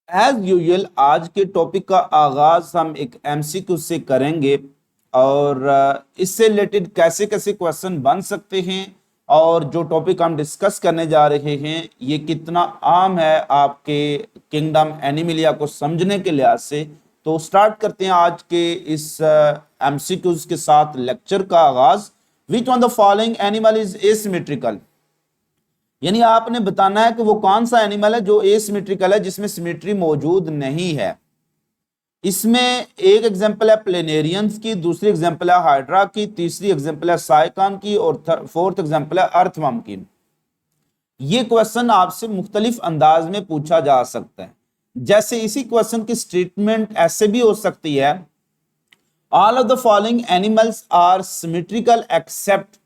As usual आज के topic का आगाज हम एक एमसीक्यू से करेंगे और इससे रिलेटेड कैसे कैसे क्वेश्चन बन सकते हैं और जो टॉपिक हम डिस्कस करने जा रहे हैं ये कितना आम है आपके किंगडम एनिमिलिया को समझने के लिहाज से। तो स्टार्ट करते हैं आज के इस एमसीक्यूज के साथ लेक्चर का आगाज। विच one the following animal is asymmetrical, यानी आपने बताना है कि वो कौन सा एनिमल है जो एसिमेट्रिकल है, जिसमें सिमेट्री मौजूद नहीं है। इसमें एक एग्जांपल है प्लेनेरियंस की, दूसरी एग्जांपल है हाइड्रा की, तीसरी एग्जांपल है साइकान की और फोर्थ एग्जांपल है अर्थवर्म की। ये क्वेश्चन आपसे मुख्तलिफ अंदाज में पूछा जा सकता है। जैसे इसी क्वेश्चन की स्टेटमेंट ऐसे भी हो सकती है, all of the following animals are symmetrical except.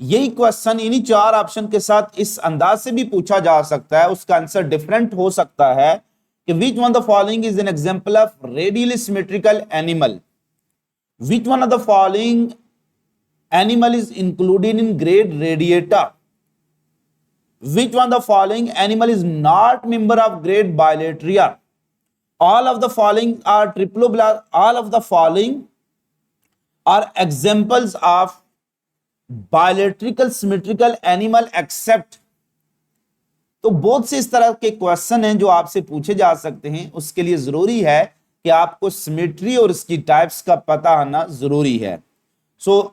यही क्वेश्चन इन्हीं चार ऑप्शन के साथ इस अंदाज से भी पूछा जा सकता है, उसका आंसर डिफरेंट हो सकता है कि which one of the following is an example of radially symmetrical animal, which one of the following animal is included in grade radiata, which one of the following animal is not member of grade bilateria, all of the following are triploblast, all of the following are examples of bilateral symmetrical animal except। तो बहुत से इस तरह के question हैं जो आपसे पूछे जा सकते हैं। उसके लिए जरूरी है कि आपको सिमेट्री और इसकी टाइप्स का पता होना जरूरी है।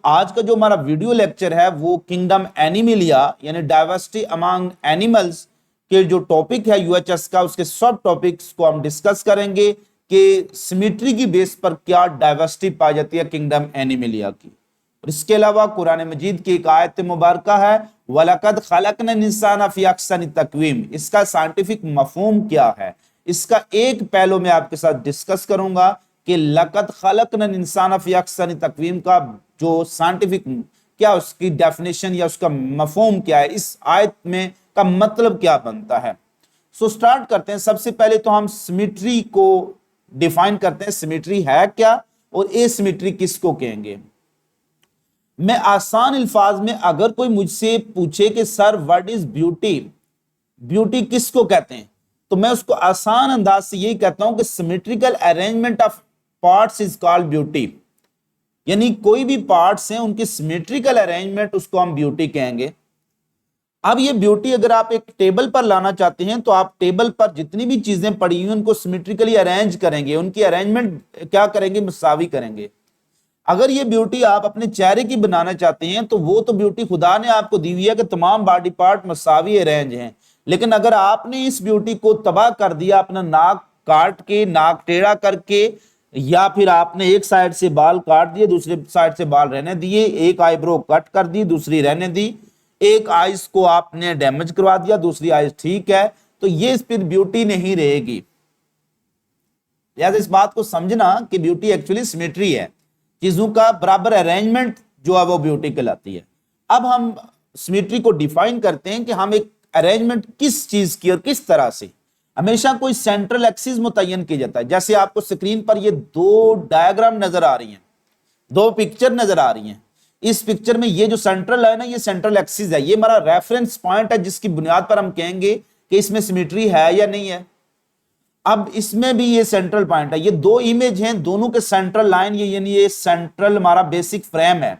आज का जो हमारा वीडियो लेक्चर है वो किंगडम एनिमिलिया यानी डाइवर्सिटी अमंग एनिमल्स के जो टॉपिक है यूएचएस का, उसके सब टॉपिक्स को हम डिस्कस करेंगे कि सिमेट्री की बेस पर क्या डाइवर्सिटी पाई जाती है किंगडम एनिमिलिया की। और इसके अलावा कुरान मजीद की एक आयत मुबारका है, वलकद खलकनल इंसान फी अहसनि तकवीम। इसका साइंटिफिक मफहूम क्या है, इसका एक पहलू मैं आपके साथ डिस्कस करूंगा कि लकद खलकनल इंसान फी अहसनि तकवीम का जो साइंटिफिक क्या उसकी डेफिनेशन या उसका मफहूम क्या है, इस आयत में का मतलब क्या बनता है। स्टार्ट करते हैं। सबसे पहले तो हम सिमेट्री को डिफाइन करते हैं, सिमेट्री है क्या और एसिमेट्री किसको कहेंगे। मैं आसान अल्फाज में अगर कोई मुझसे पूछे कि sir what is beauty, beauty किसको कहते हैं, तो मैं उसको आसान अंदाज से यही कहता हूं कि symmetrical arrangement of parts is called beauty. यानी कोई भी पार्ट्स हैं उनकी सिमेट्रिकल अरेंजमेंट, उसको हम ब्यूटी कहेंगे। अब ये ब्यूटी अगर आप एक टेबल पर लाना चाहते हैं तो आप टेबल पर जितनी भी चीजें पड़ी हुई उनको सिमेट्रिकली अरेंज करेंगे, उनकी अरेंजमेंट क्या करेंगे, मुसावी करेंगे। अगर ये ब्यूटी आप अपने चेहरे की बनाना चाहते हैं तो वो तो ब्यूटी खुदा ने आपको दी हुई है कि तमाम बॉडी पार्ट मसावी अरेंज हैं। लेकिन अगर आपने इस ब्यूटी को तबाह कर दिया, अपना नाक काट के, नाक टेढ़ा करके, या फिर आपने एक साइड से बाल काट दिए दूसरे साइड से बाल रहने दिए, एक आईब्रो कट कर दी दूसरी रहने दी, एक आइज को आपने डैमेज करवा दिया दूसरी आइज ठीक है, तो ये फिर ब्यूटी नहीं रहेगी। लिहाजा इस बात को समझना कि ब्यूटी एक्चुअली सिमेट्री है, चीजों का बराबर अरेंजमेंट जो है वो ब्यूटी कहलाती है। अब हम सिमेट्री को डिफाइन करते हैं कि हम एक अरेंजमेंट किस चीज की और किस तरह से। हमेशा कोई सेंट्रल एक्सिस मुतय्यन किया जाता है। जैसे आपको स्क्रीन पर ये दो डायग्राम नजर आ रही हैं, दो पिक्चर नजर आ रही हैं। इस पिक्चर में ये जो सेंट्रल है ना, ये सेंट्रल एक्सिस है, ये हमारा रेफरेंस पॉइंट है जिसकी बुनियाद पर हम कहेंगे कि इसमें सिमेट्री है या नहीं है। अब इसमें भी ये सेंट्रल पॉइंट है, ये दो इमेज हैं, दोनों के सेंट्रल लाइन ये यानी ये सेंट्रल हमारा बेसिक फ्रेम है।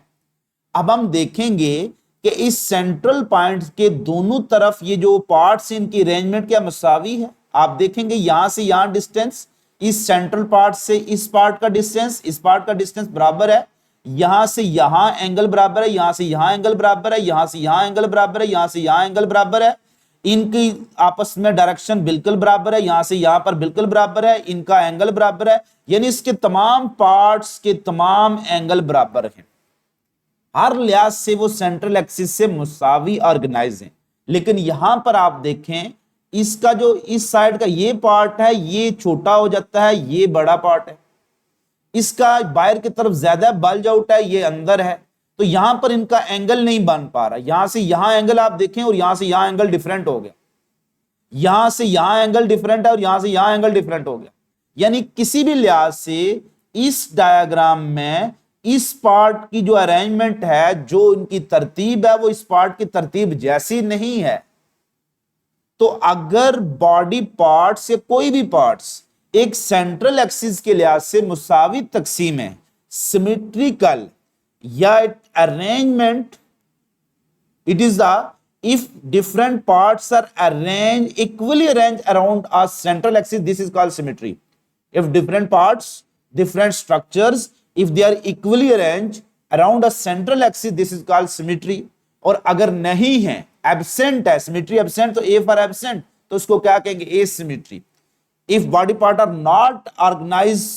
अब हम देखेंगे कि इस सेंट्रल पॉइंट के दोनों तरफ ये जो पार्ट्स हैं इनकी अरेंजमेंट क्या मसावी है। आप देखेंगे यहां से यहां डिस्टेंस, इस सेंट्रल पार्ट से इस पार्ट का डिस्टेंस, इस पार्ट का डिस्टेंस बराबर है। यहां से यहां एंगल बराबर है, यहां से यहां एंगल बराबर है, यहां से यहां एंगल बराबर है, यहां से यहां एंगल बराबर है। इनकी आपस में डायरेक्शन बिल्कुल बराबर है, यहां से यहां पर बिल्कुल बराबर है, इनका एंगल बराबर है। यानी इसके तमाम पार्ट्स के तमाम एंगल बराबर हैं, हर लिहाज से वो सेंट्रल एक्सिस से मुसावी ऑर्गेनाइज हैं। लेकिन यहां पर आप देखें इसका जो इस साइड का ये पार्ट है ये छोटा हो जाता है, ये बड़ा पार्ट है। इसका बाहर की तरफ ज्यादा बल्ज आउट है, ये अंदर है। तो यहां पर इनका एंगल नहीं बन पा रहा। यहां से यहां एंगल आप देखें और यहां से यहां एंगल डिफरेंट हो गया, यहां से यहां एंगल डिफरेंट है और यहां से यहां एंगल डिफरेंट हो गया। यानी किसी भी लिहाज से इस डायग्राम में इस पार्ट की जो अरेंजमेंट है, जो इनकी तरतीब है, वो इस पार्ट की तरतीब जैसी नहीं है। तो अगर बॉडी पार्ट्स या कोई भी पार्ट्स एक सेंट्रल एक्सिस के लिहाज से मुसावी तकसीम है, सिमेट्रिकल या arrangement, it is the if different parts are arranged equally arranged around a central axis, this is called symmetry. If different parts, different structures, if they are equally arranged around a central axis, this is called symmetry. और अगर नहीं है, absent है, symmetry absent, तो A for absent, तो उसको क्या कहेंगे? asymmetry. If body part are not organized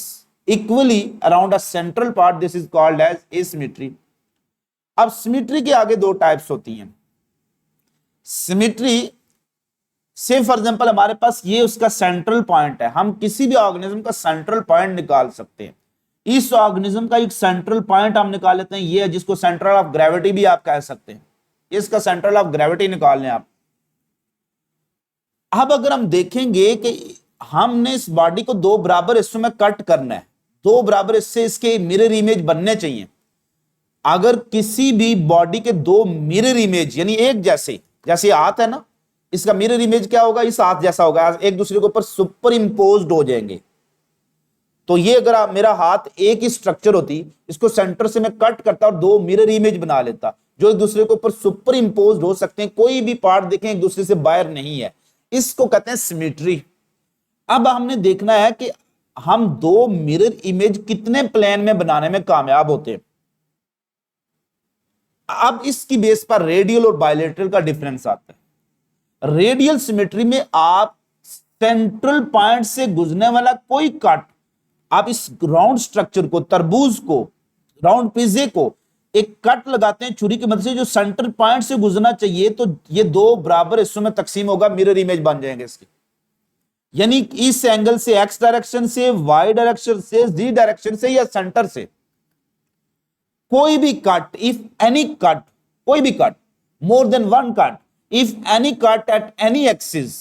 equally around a central part, this is called as asymmetry. अब सिमेट्री के आगे दो टाइप्स होती हैं। सिमेट्री से फॉर एग्जांपल हमारे पास ये उसका सेंट्रल पॉइंट है, हम किसी भी ऑर्गेनिज्म का सेंट्रल पॉइंट निकाल सकते हैं। इस ऑर्गेनिज्म का एक सेंट्रल पॉइंट हम निकाल लेते हैं, ये है जिसको सेंटर ऑफ ग्रेविटी भी आप कह सकते हैं। इसका सेंट्रल ऑफ ग्रेविटी निकाल लें आप। अब अगर हम देखेंगे कि हमने इस बॉडी को दो बराबर हिस्सों में कट करना है, दो बराबर हिस्से इसके मिरर इमेज बनने चाहिए। अगर किसी भी बॉडी के दो मिरर इमेज यानी एक जैसे, जैसे हाथ है ना, इसका मिरर इमेज क्या होगा? इस हाथ जैसा होगा, एक दूसरे के ऊपर सुपर इंपोज्ड हो जाएंगे। तो ये अगर मेरा हाथ एक ही स्ट्रक्चर होती, इसको सेंटर से मैं कट करता और दो मिरर इमेज बना लेता जो एक दूसरे के ऊपर सुपर इंपोज्ड हो सकते हैं, कोई भी पार्ट देखें एक दूसरे से बाहर नहीं है, इसको कहते हैं सिमेट्री। अब हमने देखना है कि हम दो मिरर इमेज कितने प्लेन में बनाने में कामयाब होते हैं। अब इसकी बेस पर रेडियल और बायलेटरल का डिफरेंस आता है। रेडियल सिमेट्री में आप सेंट्रल पॉइंट से गुजरने वाला कोई कट, आप इस राउंड स्ट्रक्चर को, तरबूज को, राउंड पिज्जे को एक कट लगाते हैं छुरी की मदद से, जो सेंटर पॉइंट से गुजरना चाहिए, तो ये दो बराबर हिस्सों में तकसीम होगा, मिरर इमेज बन जाएंगे इसके। यानी इस एंगल से एक्स डायरेक्शन से, वाई डायरेक्शन से, जी डायरेक्शन से या सेंटर से कोई भी कट, इफ एनी कट, कोई भी cut, more than one cut, if any cut at any axis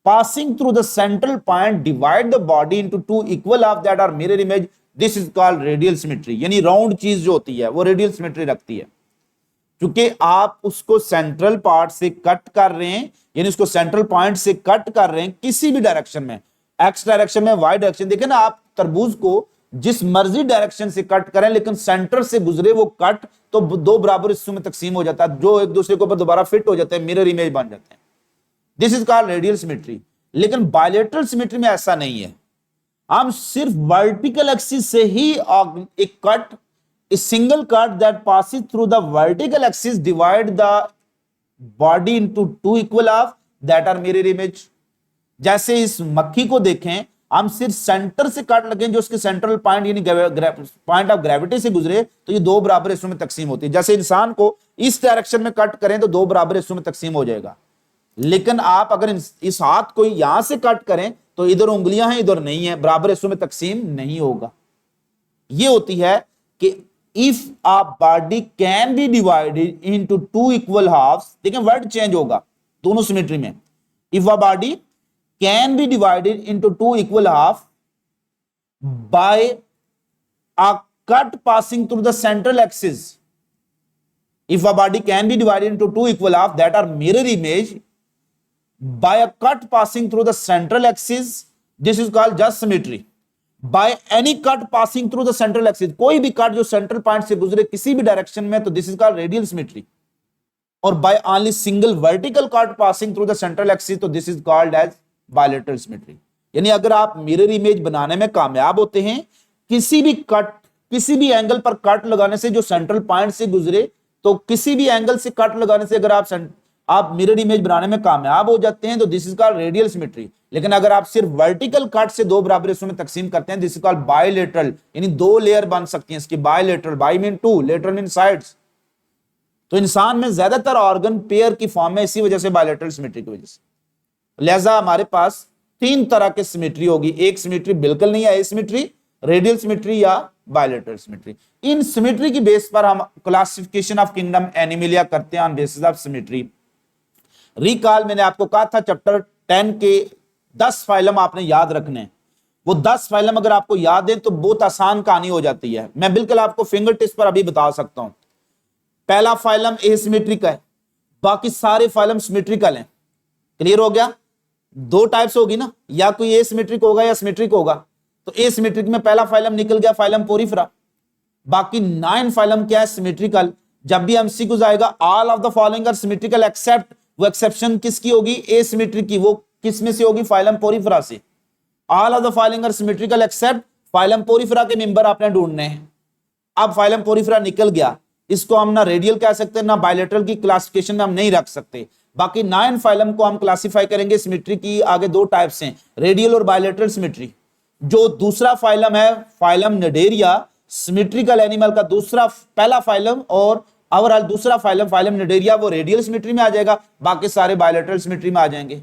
passing through the central point divide the body into two equal halves that are mirror image, this is called radial symmetry। यानी round चीज जो होती है वो radial symmetry रखती है, क्योंकि आप उसको सेंट्रल पार्ट से कट कर रहे हैं, यानी उसको सेंट्रल पॉइंट से कट कर रहे हैं किसी भी डायरेक्शन में, एक्स डायरेक्शन में, वाई डायरेक्शन। देखें ना, आप तरबूज को जिस मर्जी डायरेक्शन से कट करें लेकिन सेंटर से गुजरे वो कट, तो दो बराबर हिस्सों में तकसीम हो जाता है, जो एक दूसरे के ऊपर दोबारा फिट हो जाते हैं, मिरर इमेज बन जाते हैं। This is called radial symmetry. लेकिन बायलेटरल सिमेट्री में ऐसा नहीं है, हम सिर्फ वर्टिकल एक्सिस से ही एक cut, a single cut that passes through the vertical axis divide the body into two equal half that are mirror image। जैसे इस मक्खी को देखें, हम सिर्फ सेंटर से कट लगें जो उसके सेंट्रल पॉइंट यानी पॉइंट ऑफ ग्रेविटी से गुजरे, तो ये दो बराबर हिस्सों में तकसीम होती है। जैसे इंसान को इस डायरेक्शन में कट करें तो दो बराबर हिस्सों में तकसीम हो जाएगा, लेकिन आप अगर इस हाथ को यहां से कट करें तो इधर उंगलियां हैं इधर नहीं है, बराबर हिस्सों में तकसीम नहीं होगा। ये होती है कि if a body can be divided into two equal halves, देखिए वर्ड चेंज होगा दोनों सिमेट्री में। If a body can be divided into two equal half by a cut passing through the central axis, if a body can be divided into two equal halves that are mirror image by a cut passing through the central axis, this is called just symmetry। by any cut passing through the central axis, कोई भी cut जो central point से गुजरे किसी भी direction में, तो this is called radial symmetry। और by only single vertical cut passing through the central axis, तो this is called as bilateral symmetry। यानी अगर आप मिरर इमेज बनाने में कामयाब होते हैं, किसी भी कट, किसी भी एंगल पर कट लगाने से जो सेंट्रल पॉइंट से गुजरे, तो किसी भी एंगल से कट लगाने से अगर आप मिरर इमेज बनाने में कामयाब हो जाते हैं, तो this is called radial symmetry. लेकिन अगर आप सिर्फ वर्टिकल कट से दो बराबर हिस्सों में तकसीम करते हैं, दिस इज कॉल्ड बायलेटरल, यानी दो लेयर बन सकती हैं इसकी, bilateral, bi mean two, lateral mean sides. तो इंसान में ज्यादातर ऑर्गन पेयर की फॉर्म में, इसी वजह से बायलेटरल सिमेट्री की वजह से। लिहाजा हमारे पास तीन तरह की सिमेट्री होगी, एक सिमेट्री बिल्कुल नहीं है एसिमेट्री, रेडियल सिमेट्री या बायलेटरल सिमेट्री। इन सिमेट्री की बेस पर हम क्लासिफिकेशन ऑफ किंगडम एनिमलिया करते हैं on basis of symmetry. Recall, मैंने आपको कहा था चैप्टर 10 के 10 फाइलम आपने याद रखने हैं। वो 10 फाइलम अगर आपको याद है तो बहुत आसान कहानी हो जाती है। मैं बिल्कुल आपको फिंगर टिप्स पर अभी बता सकता हूं। पहला फाइलम एसिमेट्रिक है, बाकी सारे फाइलम सिमेट्रिकल हैं। क्लियर हो गया? दो टाइप्स होगी ना, या कोई एसिमेट्रिक होगा या सिमेट्रिक होगा। तो एसिमेट्रिक में पहला फाइलम निकल गया, फाइलम पोरिफेरा। बाकी 9 फाइलम क्या है? सिमेट्रिकल। जब भी एमसीक्यू आएगा all of the following are symmetrical except, वो एक्सेप्शन किसकी होगी? एसिमेट्रिक की। वो किस में से होगी? फाइलम पोरिफेरा से। All of the following are symmetrical except phylum porifera के मेंबर आपने ढूंढने हैं। अब फाइलम पोरिफेरा निकल गया, इसको हम ना रेडियल कह सकते हैं ना बायलैटरल की क्लासिफिकेशन में हम नहीं रख सकते। बाकी 9 फाइलम को हम क्लासिफाई करेंगे सिमेट्री की। आगे दो टाइप्स हैं, रेडियल और बायलैटरल सिमेट्री। जो दूसरा फाइलम है फाइलम निडेरिया, सिमेट्रिकल एनिमल का दूसरा, पहला फाइलम और ओवरऑल दूसरा फाइलम फाइलम निडेरिया, वो रेडियल सिमेट्री में आ जाएगा, बाकी सारे बायलैटरल सिमेट्री में आ जाएंगे।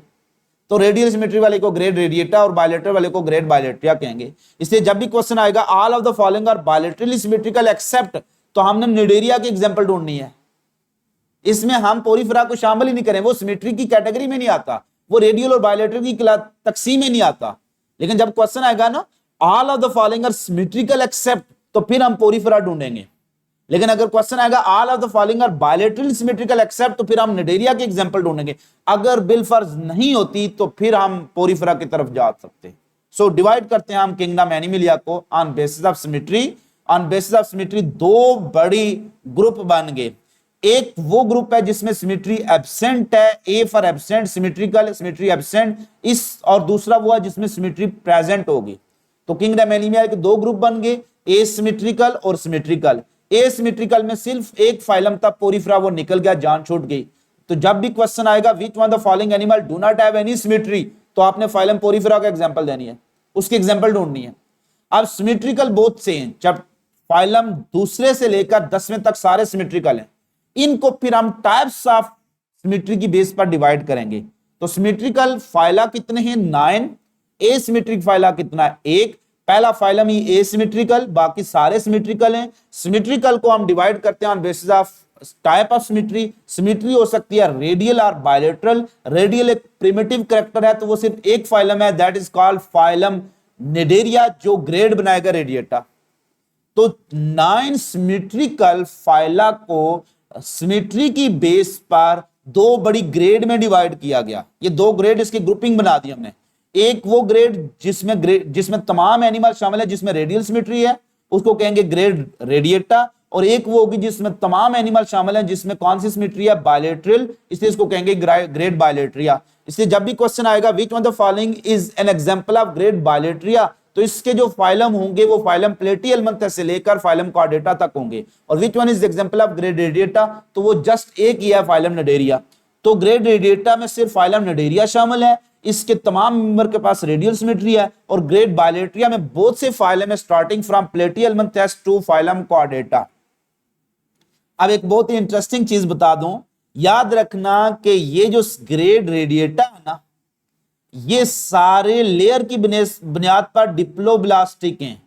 तो रेडियल सिमेट्री वाले को ग्रेड रेडिएटा और बायलैटरल वाले को ग्रेड बायलैटरिया कहेंगे। इसलिए जब भी क्वेश्चन आएगा all of the following are bilaterally symmetrical except, तो हमने निडेरिया की एग्जांपल ढूंढनी है। इसमें हम पोरिफेरा को शामिल ही नहीं करें, वो सिमेट्री की कैटेगरी में नहीं आता, वो रेडियल और बायलैटरल की तकसीम में नहीं आता। लेकिन जब क्वेश्चन आएगा ना all of the following are symmetrical except, तो फिर हम पोरिफेरा ढूंढेंगे। लेकिन अगर क्वेश्चन आएगा all of the following are bilateral symmetrical except, तो फिर हम निडेरिया के एग्जांपल ढूंढेंगे। अगर बिलफर्ज नहीं होती तो फिर हम पोरिफेरा की तरफ जा सकते हैं। सो डिवाइड करते हैं हम किंगडम एनिमलिया को on basis of symmetry. On basis of symmetry दो बड़ी ग्रुप बन गए। एक वो ग्रुप है जिसमें सिमेट्री एब्सेंट है, A for absent, symmetrical, symmetry absent इस, और दूसरा वो है जिसमें सिमेट्री प्रेजेंट होगी। तो किंगडम एनिमलिया के दो ग्रुप बन गए, एसिमेट्रिकल और सिमेट्रिकल। एसिमेट्रिकल में सिर्फ एक फाइलम था पोरिफेरा, वो निकल गया, जान छूट गई। तो जब भी क्वेश्चन आएगा which one the following animal do not have any symmetry, तो आपने फाइलम पोरिफेरा का एग्जांपल देनी है, उसकी एग्जांपल ढूंढनी है। अब सिमेट्रिकल बोथ से हैं, जब फाइलम दूसरे से लेकर 10वें तक सारे सिमेट्रिकल हैं, इनको फिर हम टाइप्स ऑफ सिमेट्री की बेस पर डिवाइड करेंगे। तो सिमेट्रिकल फाइला कितने हैं? 9। एसिमेट्रिक फाइला कितना है? 1। पहला फाइलम ही एसिमेट्रिकल, बाकी सारे सिमेट्रिकल हैं। सिमेट्रिकल को हम डिवाइड करते हैं on basis of type of symmetry. Symmetry हो सकती है रेडियल और बायलैटरल। रेडियल एक प्रिमिटिव कैरेक्टर है, तो वो सिर्फ एक फाइलम है, that is called phylum Cnidaria, जो ग्रेड बनाएगा रेडिएटा। तो 9 सिमेट्रिकल फाइला को सिमेट्री की बेस पर दो बड़ी ग्रेड में डिवाइड किया गया। ये दो ग्रेड, इसकी ग्रुपिंग बना दी हमने। एक वो ग्रेड जिसमें तमाम एनिमल शामिल है, जिसमें रेडियल सिमेट्री है, उसको कहेंगे ग्रेड रेडिएटा। और एक वो होगी जिसमें तमाम एनिमल शामिल हैं, जिसमें कौन सी सिमेट्री है? बायलैटरल, इसलिए इसको कहेंगे ग्रेड बायलैटरिया। इसलिए जब भी क्वेश्चन आएगा which one the following is an example of grade bilateria, तो इसके जो फाइलम होंगे वो फाइलम प्लेटिहेल्मिन्थस से लेकर फाइलम कॉर्डेटा तक होंगे। और which one is example of grade radiata, तो वो जस्ट एक ही है, फाइलम निडेरिया। तो ग्रेड रेडिएटा में सिर्फ फाइलम निडेरिया शामिल है, इसके तमाम मेंबर के पास रेडियल सिमेट्री है। और ग्रेड बायलैटरिया में बहुत से फाइलम है, starting from platyhelminthes to phylum chordata. अब एक बहुत ही इंटरेस्टिंग चीज बता दूं, याद रखना कि ये जो ग्रेड रेडिएटा है ना, ये सारे लेयर की बुनियाद पर डिप्लोब्लास्टिक हैं।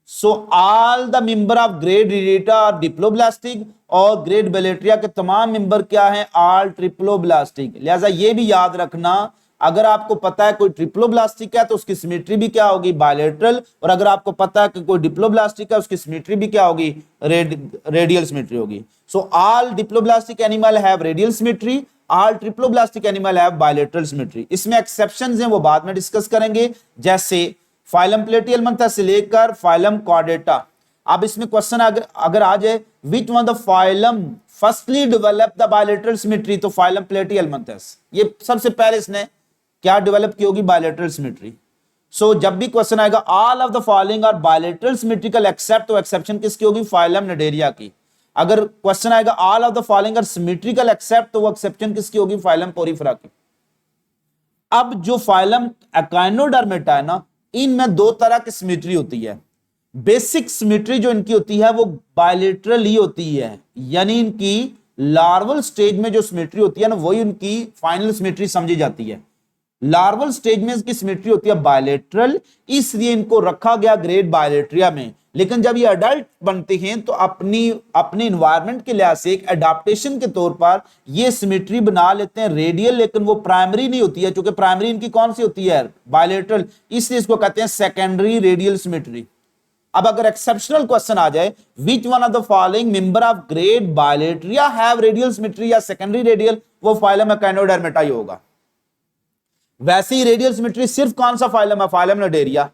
So all the member of grade radiata are diploblastic, और ग्रेड बायलैटरिया के तमाम मेंबर क्या हैं? All triploblastic. लिहाजा ये भी याद रखना, अगर आपको पता है कोई ट्रिप्लोब्लास्टिक है तो उसकी सिमेट्री भी क्या होगी? बायलैटरल। और अगर आपको पता है कि कोई डिप्लोब्लास्टिक है, उसकी सिमेट्री भी क्या होगी? रेडियल सिमेट्री होगी। So all diploblastic animal have radial symmetry, all triploblastic animal have bilateral symmetry. इसमें एक्सेप्शंस हैं, वो बाद में डिस्कस करेंगे, जैसे फाइलम प्लेटिहेल्मिन्थस से लेकर फाइलम कॉर्डेटा। अब इसमें क्वेश्चन अगर आ जाए which one the phylum firstly develop the bilateral symmetry, तो फाइलम प्लेटिहेल्मिन्थस, ये सबसे पहले इसने क्या डेवलप की होगी? Bilateral symmetry. सो जब भी क्वेश्चन आएगा all of the following are bilateral symmetrical except, तो एक्सेप्शन किसकी होगी? फाइलम निडेरिया की। अगर क्वेश्चन आएगा all of the following are symmetrical except, तो वो एक्सेप्शन किसकी होगी? फाइलम पोरिफेरा की। अब जो फाइलम एकाइनोडर्मेटा है ना, इनमें दो तरह की सिमेट्री होती है। बेसिक सिमेट्री जो इनकी होती है वो बायलैटरल ही होती है, यानी इनकी लार्वल स्टेज में जो सिमेट्री होती है ना, वही उनकी फाइनल सिमेट्री समझी जाती है। लार्वल स्टेज में इसकी सिमेट्री होती है बायलैटरल, इसलिए इनको रखा गया ग्रेड बायलैटरिया में। लेकिन जब ये अडल्ट बनते हैं तो अपनी इन्वायरमेंट के लिहाज से एक एडाप्टेशन के तौर पर ये सिमेट्री बना लेते हैं रेडियल, लेकिन वो प्राइमरी नहीं होती है, क्योंकि प्राइमरी इनकी कौन सी होती है? बायलैटरल, इसलिए इसको कहते हैं सेकेंडरी रेडियल सिमेट्री। अब अगर एक्सेप्शनल क्वेश्चन आ जाए which one of the following member of grade bilateria have radial symmetry या सेकेंडरी रेडियल, वो फाइलम एकाइनोडर्मेटा ही होगा। वैसे ही रेडियल सिमेट्री सिर्फ कौन सा फाइलम है, फाइलम लिडेरिया।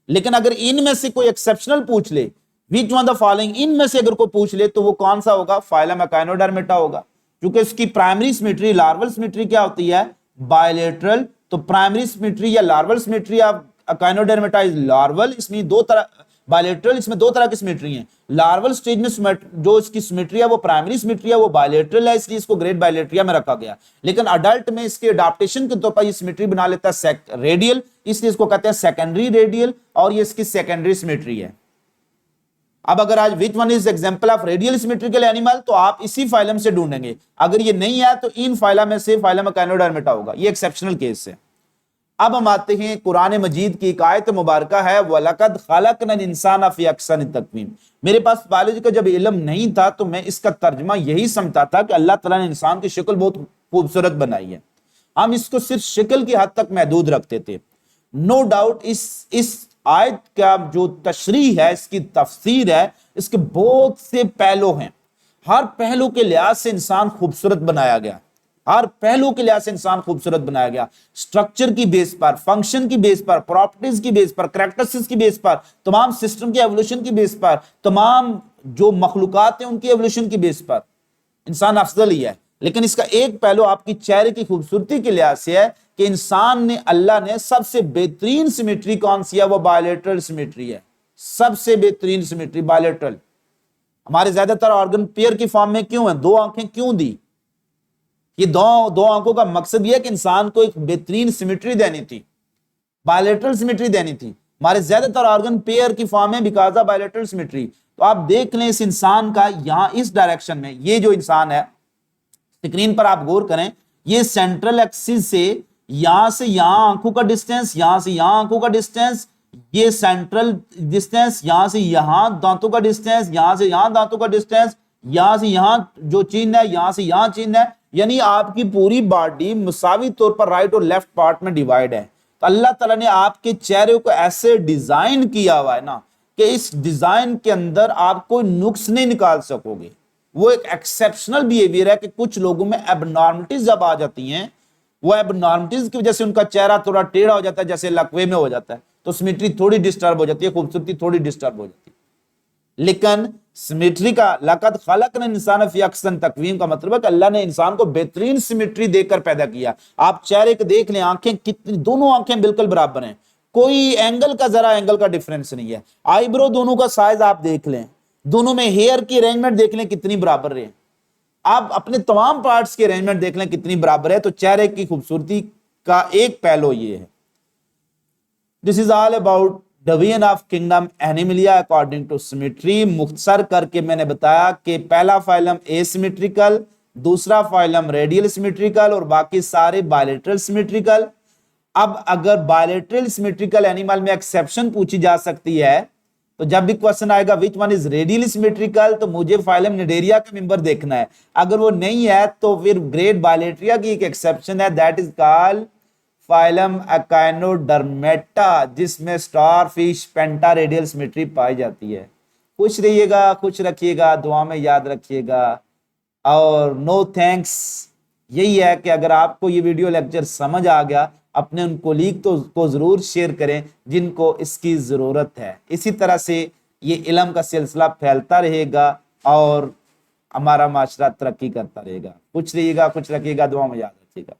लेकिन अगर इनमें से कोई एक्सेप्शनल पूछ ले, विच वन द फॉलोइंग, इनमें से अगर कोई पूछ ले तो वो कौन सा होगा, फाइलम एकाइनोडर्मेटा होगा, क्योंकि इसकी प्राइमरी सिमेट्री, लार्वल सिमेट्री क्या होती है, बायलेटरल। तो प्राइमरी सिमेट्री या larval symmetry of echinodermata is larval. इसमें दो तरह, बायलेटरल, इसमें दो तरह की सिमेट्री है। लार्वल स्टेज में जो इसकी सिमेट्री है वो प्राइमरी सिमेट्री है, वो बायलेटरल है, इसलिए इसको ग्रेड बायलेट्रिया में रखा गया। लेकिन अडल्ट में इसके अडॉप्टेशन के तौर पर ये सिमेट्री बना लेता है रेडियल, इसलिए इसको कहते हैं सेकेंडरी रेडियल, और ये इसकी सेकेंडरी सिमेट्री है। अब अगर आज विच one is example of radial symmetrical animal, तो आप इसी फाइलम से ढूंढेंगे। अगर ये नहीं है तो इन फाइलम में से फाइलम एकाइनोडर्मेटा होगा। ये एक्सेप्शनल केस है। अब हम आते हैं कुरान मजीद की एक आयत मुबारक है, वलकद खलकनल इंसान फी अहसन तक़वीम। मेरे पास बायोलॉजी का जब इल्म नहीं था तो मैं इसका तर्जमा यही समझता था कि अल्लाह ताला ने इंसान की शक्ल बहुत खूबसूरत बनाई है। हम इसको सिर्फ शक्ल की हद तक महदूद रखते थे। नो डाउट इस आयत का जो तशरीह है, इसकी तफसीर है, इसके बहुत से पहलू हैं। हर पहलू के लिहाज से इंसान खूबसूरत बनाया गया, हर पहलू के लिहाज से इंसान खूबसूरत बनाया गया। स्ट्रक्चर की बेस पर, फंक्शन की बेस पर, प्रॉपर्टीज की बेस पर, करैक्टरिस्टिक्स की बेस पर, तमाम सिस्टम की एवोल्यूशन की बेस पर, तमाम जो मखलूकात हैं उनकी एवोल्यूशन की बेस पर इंसान अफजल ही है। लेकिन इसका एक पहलू आपकी चेहरे की खूबसूरती के लिहाज से है कि इंसान ने, अल्लाह ने सबसे बेहतरीन सिमेट्री कौन सी है, वो बायलेटरल सिमेट्री है। सबसे बेहतरीन सिमेट्री बायलेटरल। हमारे ज्यादातर ऑर्गन पेयर की फॉर्म में क्यों है, दो आंखें क्यों दी? ये दो आंखों का मकसद यह है कि इंसान को एक बेहतरीन सिमेट्री देनी थी, बायलेटरल सिमेट्री देनी थी। हमारे ज्यादातर ऑर्गन पेयर की फॉर्म में बिकॉज ऑफ बायलेटरल सिमेट्री। तो आप देख लें इस इंसान का, यहां इस डायरेक्शन में ये जो इंसान है, स्क्रीन पर आप गौर करें, ये सेंट्रल एक्सिस से यहां आंखों का डिस्टेंस, यहां से यहां आंखों का डिस्टेंस, ये सेंट्रल डिस्टेंस, यहां से यहां दांतों का डिस्टेंस, यहां से यहां दांतों का डिस्टेंस, यहां से यहां जो चिन्ह है, यहां से यहां चिन्ह है। यानी आपकी पूरी बॉडी मुसावी तौर पर राइट और लेफ्ट पार्ट में डिवाइड है। तो अल्लाह ताला ने आपके चेहरे को ऐसे डिजाइन किया हुआ है ना कि इस डिजाइन के अंदर आप कोई नुक्स नहीं निकाल सकोगे। वो एक एक्सेप्शनल बिहेवियर है कि कुछ लोगों में एबनॉर्मलिटीज जब आ जाती हैं, वो एबनॉर्मलिटीज की वजह से उनका चेहरा थोड़ा टेढ़ा हो जाता है, जैसे लकवे में हो जाता है, तो सिमेट्री थोड़ी डिस्टर्ब हो जाती है, खूबसूरती थोड़ी डिस्टर्ब हो जाती है। लेकिन सिमेट्री का लक़द खलक़नल इंसान फी अहसन तक़वीम का मतलब है कि अल्लाह ने इंसान को बेहतरीन सिमेट्री देकर पैदा किया। आप चेहरे को देख लें, आंखें कितनी, दोनों आंखें बिल्कुल बराबर हैं, कोई एंगल का जरा एंगल का डिफरेंस नहीं है। आईब्रो दोनों का साइज आप देख लें, दोनों में हेयर की अरेंजमेंट देख लें कितनी बराबर है। आप अपने तमाम पार्ट्स की अरेंजमेंट देख लें कितनी बराबर है। तो चेहरे की खूबसूरती का एक पहलू ये है। This is all about division of kingdom Animalia according to symmetry. मुख्तसर करके मैंने बताया कि पहला फाइलम एसिमेट्रिकल, दूसरा फाइलम रेडियल सिमेट्रिकल और बाकी सारे बायलेटरल सिमेट्रिकल। अब अगर बायलेटरल सिमेट्रिकल एनिमल में एक्सेप्शन पूछी जा सकती है, तो जब भी क्वेश्चन आएगा which one is radial symmetrical, तो मुझे फाइलम निडेरिया का मेंबर देखना है। अगर वो नहीं है तो फिर ग्रेड बायलेट्रिया की एक एक्सेप्शन है, that is called phylum echinodermata, जिसमें स्टार फिश पेंटा रेडियल सिमेट्री पाई जाती है। खुश रहिएगा, खुश रखिएगा, दुआ में याद रखिएगा। और नो थैंक्स यही है कि अगर आपको ये वीडियो लेक्चर समझ आ गया, अपने उन कोलीग को जरूर शेयर करें जिनको इसकी जरूरत है। इसी तरह से ये इल्म का सिलसिला फैलता रहेगा और हमारा माशरा तरक्की करता रहेगा। खुश रहिएगा, खुश रखिएगा, दुआ में याद रखिएगा।